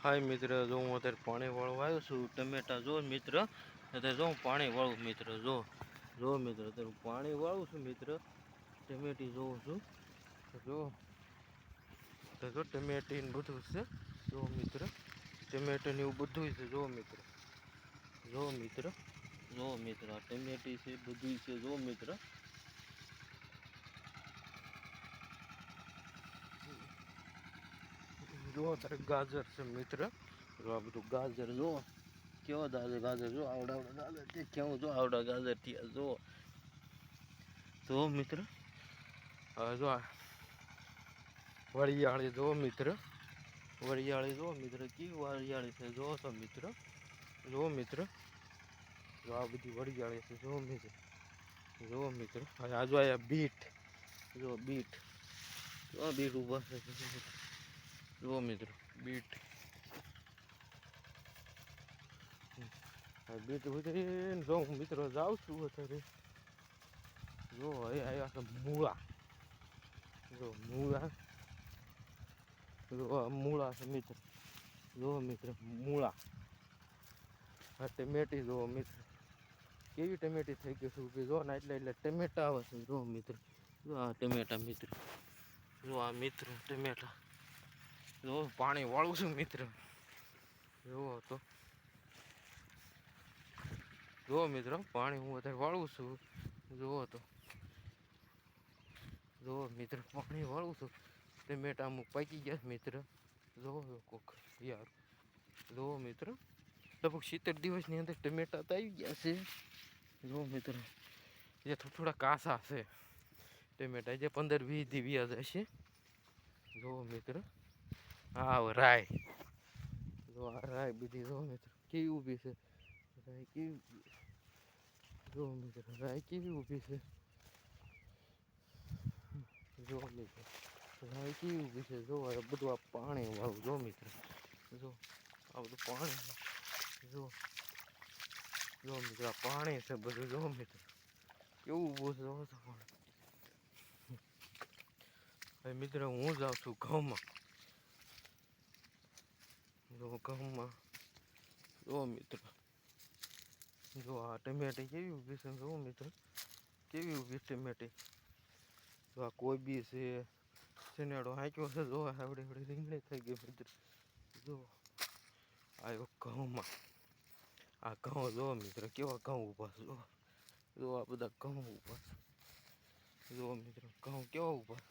હાય મિત્ર, જો હું અત્યારે પાણી વાળવા આવ્યો છું. ટમેટા જો મિત્ર, અત્યારે જો હું પાણી વાળું મિત્ર, જો મિત્ર, અત્યારે હું પાણી વાળું છું મિત્ર. ટમેટી જોઉં છું, જો જો ટમેટી ને બધું છે. જો મિત્ર, ટમેટા ને એવું બધું છે. જો મિત્ર, જો મિત્ર, જો મિત્ર, આ ટમેટી છે, બધું છે. જો મિત્ર, જો અત્યારે ગાજર છે મિત્ર. જો આ બધું ગાજર જો કેવો ગાજર જો આવડા ગાજર છે. કેવું જો આવડા ગાજર થયા જો મિત્ર. હવે જો વરિયાળી જો મિત્ર, વરિયાળી જો મિત્ર, કેવી વરિયાળી છે. જો તો મિત્ર, જો મિત્ર, જો આ બધી વરિયાળી છે. જો મિત્ર, જો મિત્ર, આ જો આ બીટ, જો બીટ, જો બીટ ઉભા છે. જો મિત્ર, બીટ, બીટ ઉતરીને જો હું મિત્રો જાઉં છું અત્યારે. જો એ આવ્યા છે મૂળા, જો મૂળા, જો મૂળા છે મિત્ર. જો મિત્ર, મૂળા. હા ટમેટી જો મિત્ર, કેવી ટમેટી થઈ ગઈ છે. જો ને એટલે ટમેટા આવે છે. જો મિત્ર, જો આ ટમેટા મિત્ર, જો આ મિત્ર ટમેટા. જો પાણી વાળું છું મિત્ર. જો તો, જો મિત્ર, પાણી હું અત્યારે વાળું છું. જુઓ તો, જો મિત્ર, પાણી વાળું છું. ટમેટા અમુક પાકી ગયા મિત્ર. જો કોક યાર, જો મિત્ર, લગભગ 70 દિવસની અંદર ટમેટા તો આવી ગયા છે. જો મિત્ર, જે થોડા કાસા છે ટમેટા, જે 15-20 દી વ્યાજ હશે. જો મિત્ર, હા રાય, જો આ રાય બધી જો મિત્ર કેવી ઊભી છે. રાય કેવી, જો મિત્ર, રાય કેવી ઊભી છે. જો મિત્ર, રાય કેવી ઊભી છે. જો બધું આ પાણી વાળું. જો મિત્ર, જો આ બધું પાણી. જો, જો મિત્ર, આ પાણી છે બધું. જો મિત્ર, કેવું ઊભું છે. જો પાણી. હવે મિત્ર, હું જાઉં છું ઘઉંમાં. જો ઘઉંમાં, જો મિત્ર, જો આ ટમેટી કેવી ઊભી છે. જો મિત્ર, કેવી ઊભી ટમેટી. જો આ કોબી છે, શનેડો હાંક્યો છે. જો આવડી આવડી રીંગણી થઈ ગઈ મિત્ર. જો આવ્યો ઘઉંમાં. આ ઘઉં જો મિત્ર, કેવા ઘઉં ઊભા છે. જો આ બધા ઘઉં ઊભા છે. જો મિત્ર, ઘઉં કેવા ઊભા.